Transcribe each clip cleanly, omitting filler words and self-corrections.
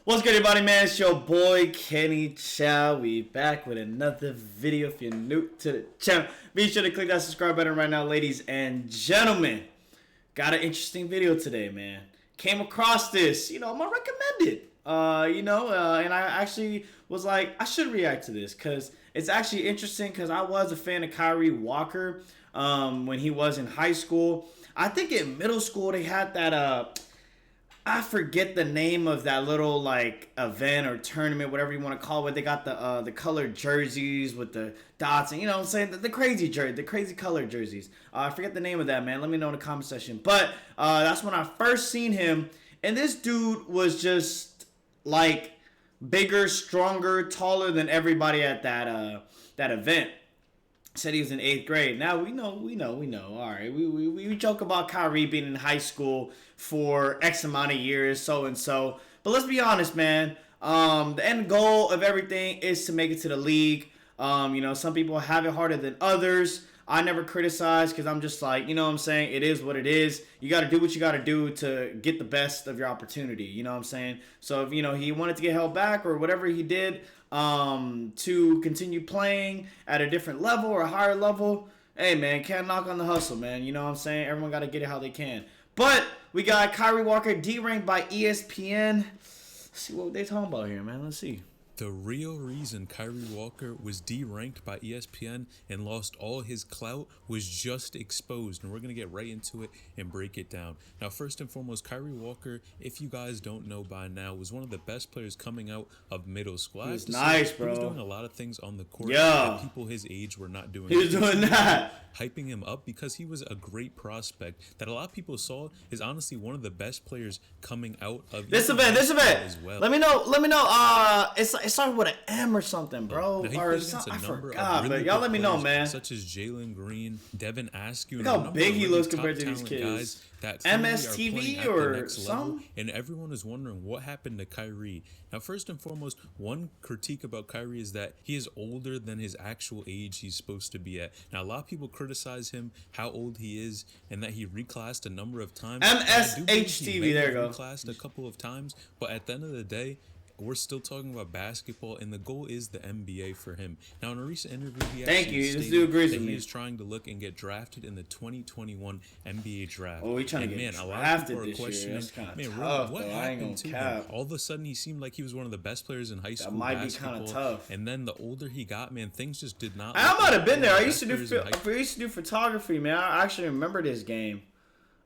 What's good, everybody, man? It's your boy Kenny Chow. We back with another video. If you're new to the channel, be sure to click that subscribe button right now, ladies and gentlemen. Got an interesting video today, man. Came across this, I'm gonna recommend it. And I actually was like, I should react to this because it's actually interesting. Because I was a fan of Kyree Walker when he was in high school. I think in middle school they had that I forget the name of that little like event or tournament, whatever you want to call it. They got the colored jerseys with the dots, and you know what I'm saying, the crazy colored jerseys. I forget the name of that, man. Let me know in the comment section. But that's when I first seen him, and this dude was just like bigger, stronger, taller than everybody at that event. Said he was in 8th grade. Now we know. All right, we joke about Kyree being in high school for X amount of years, so and so. But let's be honest, man. The end goal of everything is to make it to the league. Some people have it harder than others. I never criticize because I'm just like, what I'm saying? It is what it is. You got to do what you got to do to get the best of your opportunity. You know what I'm saying? So if, he wanted to get held back or whatever he did to continue playing at a different level or a higher level, hey, man, can't knock on the hustle, man. You know what I'm saying? Everyone got to get it how they can. But we got Kyree Walker D-ranked by ESPN. Let's see what they talking about here, man. Let's see. The real reason Kyree Walker was D-ranked by ESPN and lost all his clout was just exposed, and we're going to get right into it and break it down. Now, first and foremost, Kyree Walker, if you guys don't know by now, was one of the best players coming out of middle school. He was nice, bro. He was doing a lot of things on the court that people his age were not doing. He was doing that. Hyping him up because he was a great prospect that a lot of people saw is honestly one of the best players coming out of this event as well. Let me know. It started with an M or something, bro. Or something. I forgot, but y'all let me know, man. Such as Jalen Green, Devin Askew, look how big he looks compared to these kids. That MSTV or something. And everyone is wondering what happened to Kyree. Now, first and foremost, one critique about Kyree is that he is older than his actual age he's supposed to be at. Now, a lot of people criticize him, how old he is, and that he reclassed a number of times. MSHTV, there you go. Reclassed a couple of times, but at the end of the day, we're still talking about basketball, and the goal is the NBA for him. Now, in a recent interview, he is trying to look and get drafted in the 2021 NBA draft. Oh, he's trying to get drafted this year. That's kind of tough, what happened to him? All of a sudden, he seemed like he was one of the best players in high school basketball. That might be kind of tough. And then the older he got, man, things just did not. I might have been there. I used to do photography, man. I actually remember this game.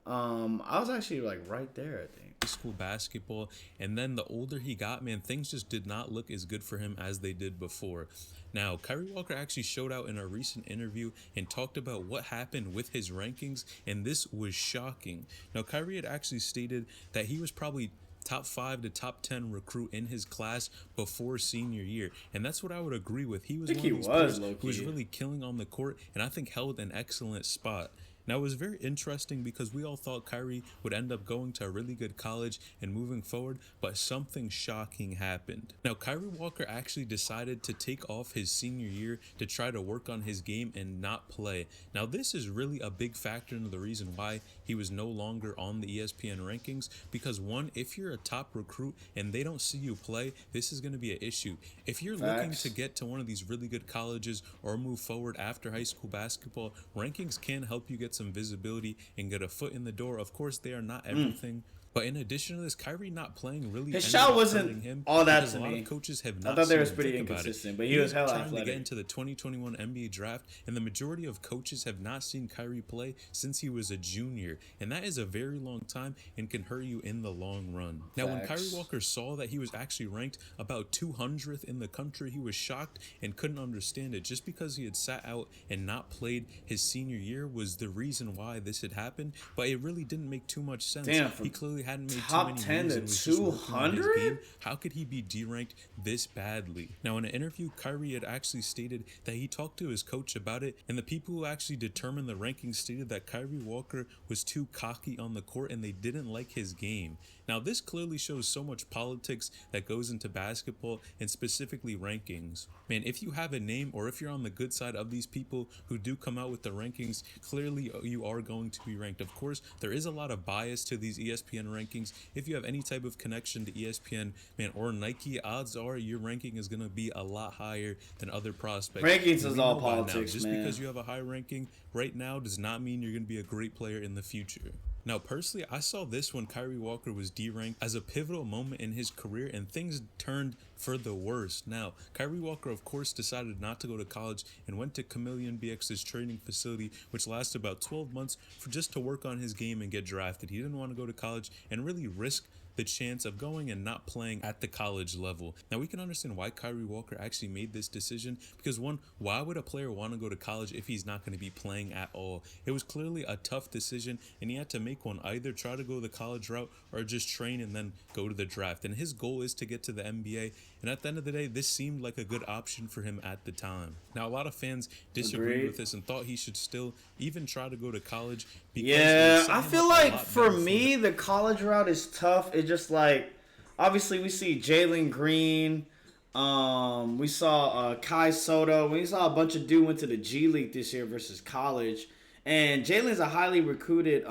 I was actually like right there, I think. School basketball, and then the older he got, man, things just did not look as good for him as they did before. Now, Kyree Walker actually showed out in a recent interview and talked about what happened with his rankings, and this was shocking. Now, Kyree had actually stated that he was probably top 5 to top 10 recruit in his class before senior year, and that's what I would agree with. He was one of these players who was really killing on the court, and I think held an excellent spot. Now, it was very interesting because we all thought Kyree would end up going to a really good college and moving forward, but something shocking happened. Now, Kyree Walker actually decided to take off his senior year to try to work on his game and not play. Now, this is really a big factor in the reason why he was no longer on the ESPN rankings, because one, if you're a top recruit and they don't see you play, this is going to be an issue. If you're looking to get to one of these really good colleges or move forward after high school basketball, rankings can help you get some visibility and get a foot in the door. Of course, they are not everything. But in addition to this, Kyree not playing really his shot wasn't him all that to me. A lot me. of coaches have not. I thought they was pretty inconsistent, but he was hella athletic. Trying to get into the 2021 NBA draft, and the majority of coaches have not seen Kyree play since he was a junior, and that is a very long time and can hurt you in the long run. Now, when Kyree Walker saw that he was actually ranked about 200th in the country, he was shocked and couldn't understand it. Just because he had sat out and not played his senior year was the reason why this had happened, but it really didn't make too much sense. Damn, he clearly hadn't made top too many 10 to 200. How could he be D-ranked this badly? Now, in an interview, Kyree had actually stated that he talked to his coach about it, and the people who actually determined the rankings stated that Kyree Walker was too cocky on the court and they didn't like his game. Now, this clearly shows so much politics that goes into basketball and specifically rankings. Man, if you have a name or if you're on the good side of these people who do come out with the rankings, clearly you are going to be ranked. Of course, there is a lot of bias to these ESPN rankings. If you have any type of connection to ESPN, man, or Nike, odds are your ranking is going to be a lot higher than other prospects. Rankings And is we all know by now, politics, just man. because you have a high ranking right now does not mean you're going to be a great player in the future. Now, personally, I saw this when Kyree Walker was D-ranked as a pivotal moment in his career, and things turned for the worse. Now, Kyree Walker, of course, decided not to go to college and went to Chameleon BX's training facility, which lasted about 12 months for just to work on his game and get drafted. He didn't want to go to college and really risk the chance of going and not playing at the college level. Now, we can understand why Kyree Walker actually made this decision because, one, why would a player want to go to college if he's not going to be playing at all? It was clearly a tough decision, and he had to make one: either try to go the college route or just train and then go to the draft. And his goal is to get to the NBA, and at the end of the day, this seemed like a good option for him at the time. Now, a lot of fans disagreed with this and thought he should still even try to go to college. Yeah, I feel like for me, the college route is tough. It's just like, obviously, we see Jalen Green. We saw Kai Soto. We saw a bunch of dudes went to the G League this year versus college. And Jalen's a highly recruited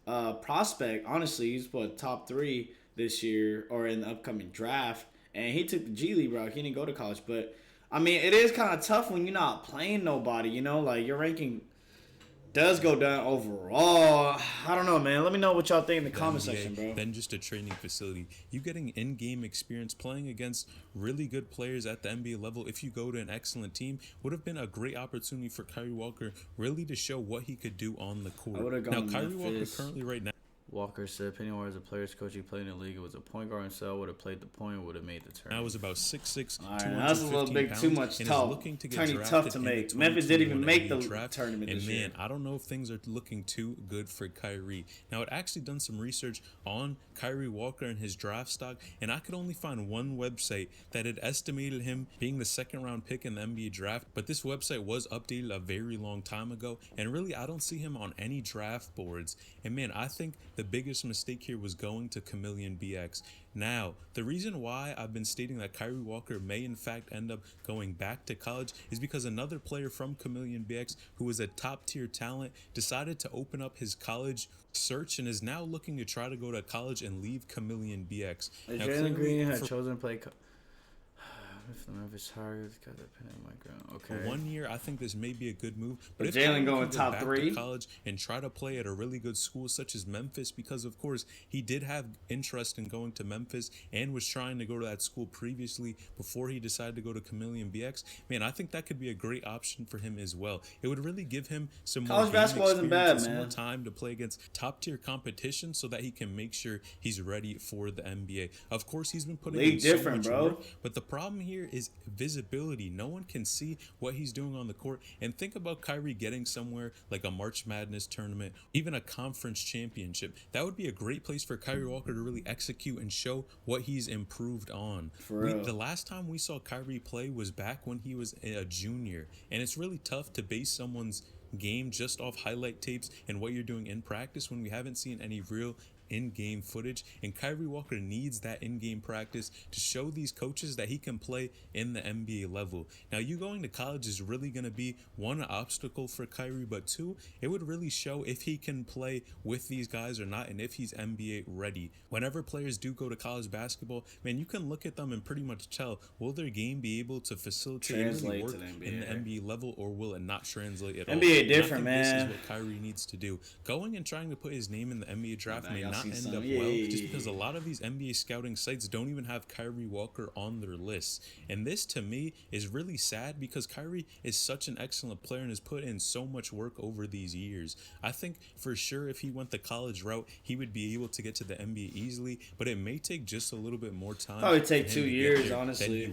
prospect. Honestly, he's top 3 this year or in the upcoming draft. And he took the G League route. He didn't go to college. But, I mean, it is kind of tough when you're not playing nobody, you know? Like, your ranking does go down overall. I don't know, man. Let me know what y'all think in the comment section, bro. Then just a training facility. You getting in-game experience playing against really good players at the NBA level if you go to an excellent team would have been a great opportunity for Kyree Walker really to show what he could do on the court. Now, Kyree Walker currently right now. Walker said, Pennywise was a player's coach. He played in the league. It was a point guard himself. Would have played the point. Would have made the turn. I was about 6'6", All right, that's a little bit too much tough to make. Memphis didn't even make the tournament this year. And man, I don't know if things are looking too good for Kyree. Now, I'd actually done some research on Kyree Walker and his draft stock, and I could only find one website that had estimated him being the second-round pick in the NBA draft. But this website was updated a very long time ago, and really, I don't see him on any draft boards. And man, I think the biggest mistake here was going to Chameleon BX. Now, the reason why I've been stating that Kyree Walker may in fact end up going back to college is because another player from Chameleon BX, who is a top-tier talent, decided to open up his college search and is now looking to try to go to college and leave Chameleon BX. Now, Jalen Green had chosen to play. If the Memphis Tigers got that pen in my ground. Okay. For 1 year, I think this may be a good move. But if Jalen going top back 3 to college and try to play at a really good school such as Memphis, because of course he did have interest in going to Memphis and was trying to go to that school previously before he decided to go to Chameleon BX. Man, I think that could be a great option for him as well. It would really give him some college more basketball isn't bad, some man. more time to play against top tier competition so that he can make sure he's ready for the NBA. Of course, he's been putting in so much work, but the problem here is visibility. No one can see what he's doing on the court. And think about Kyree getting somewhere like a March Madness tournament, even a conference championship. That would be a great place for Kyree Walker to really execute and show what he's improved on. The last time we saw Kyree play was back when he was a junior, and it's really tough to base someone's game just off highlight tapes and what you're doing in practice when we haven't seen any real in-game footage, and Kyree Walker needs that in-game practice to show these coaches that he can play in the NBA level. Now, you going to college is really going to be one, an obstacle for Kyree, but two, it would really show if he can play with these guys or not and if he's NBA ready. Whenever players do go to college basketball, man, you can look at them and pretty much tell, will their game be able to facilitate really work in the NBA level, or will it not translate at all? NBA different, man. This is what Kyree needs to do. Going and trying to put his name in the NBA draft may not end up well, just because a lot of these NBA scouting sites don't even have Kyree Walker on their lists. And this, to me, is really sad because Kyree is such an excellent player and has put in so much work over these years. I think for sure if he went the college route, he would be able to get to the NBA easily, but it may take just a little bit more time. Probably take 2 years, honestly.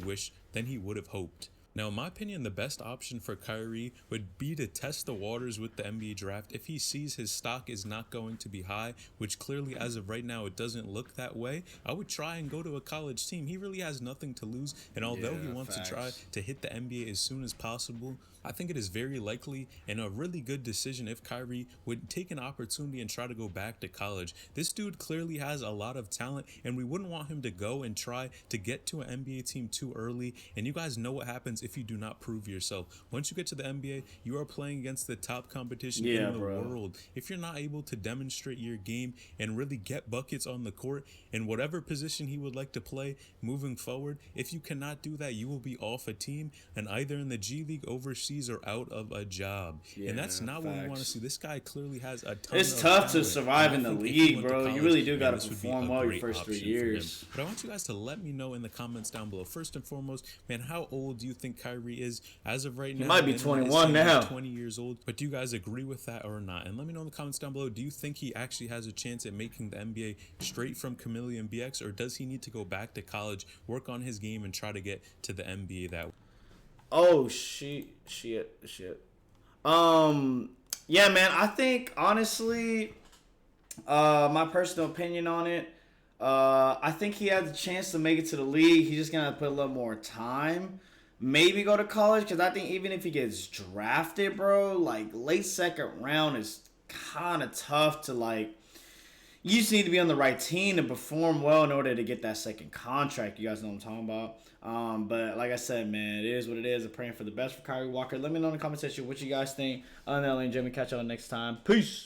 Than he would have hoped. Now, in my opinion, the best option for Kyree would be to test the waters with the NBA draft. If he sees his stock is not going to be high, which clearly as of right now it doesn't look that way, I would try and go to a college team. He really has nothing to lose, and although he wants to try to hit the NBA as soon as possible, I think it is very likely and a really good decision if Kyrie would take an opportunity and try to go back to college. This dude clearly has a lot of talent, and we wouldn't want him to go and try to get to an NBA team too early. And you guys know what happens if you do not prove yourself. Once you get to the NBA, you are playing against the top competition in the world. If you're not able to demonstrate your game and really get buckets on the court in whatever position he would like to play moving forward, if you cannot do that, you will be off a team and either in the G League, overseas, or out of a job. And that's not what we want to see. This guy clearly has a ton It's of tough talent. to survive in the league, bro. College, you really do got to this would be perform a well your great first 3 option years. But I want you guys to let me know in the comments down below. First and foremost, man, how old do you think Kyrie is as of right now? He might be 21 now. 20 years old. But do you guys agree with that or not? And let me know in the comments down below. Do you think he actually has a chance at making the NBA straight from Chameleon BX, or does he need to go back to college, work on his game, and try to get to the NBA that way? Oh shit. Yeah, man. I think honestly, my personal opinion on it, I think he has a chance to make it to the league. He's just gonna put a little more time. Maybe go to college, because I think even if he gets drafted, bro, like late second round is kind of tough to like. You just need to be on the right team to perform well in order to get that second contract. You guys know what I'm talking about. But like I said, man, it is what it is. I'm praying for the best for Kyree Walker. Let me know in the comment section what you guys think. Other than that, Jimmy, catch y'all next time. Peace.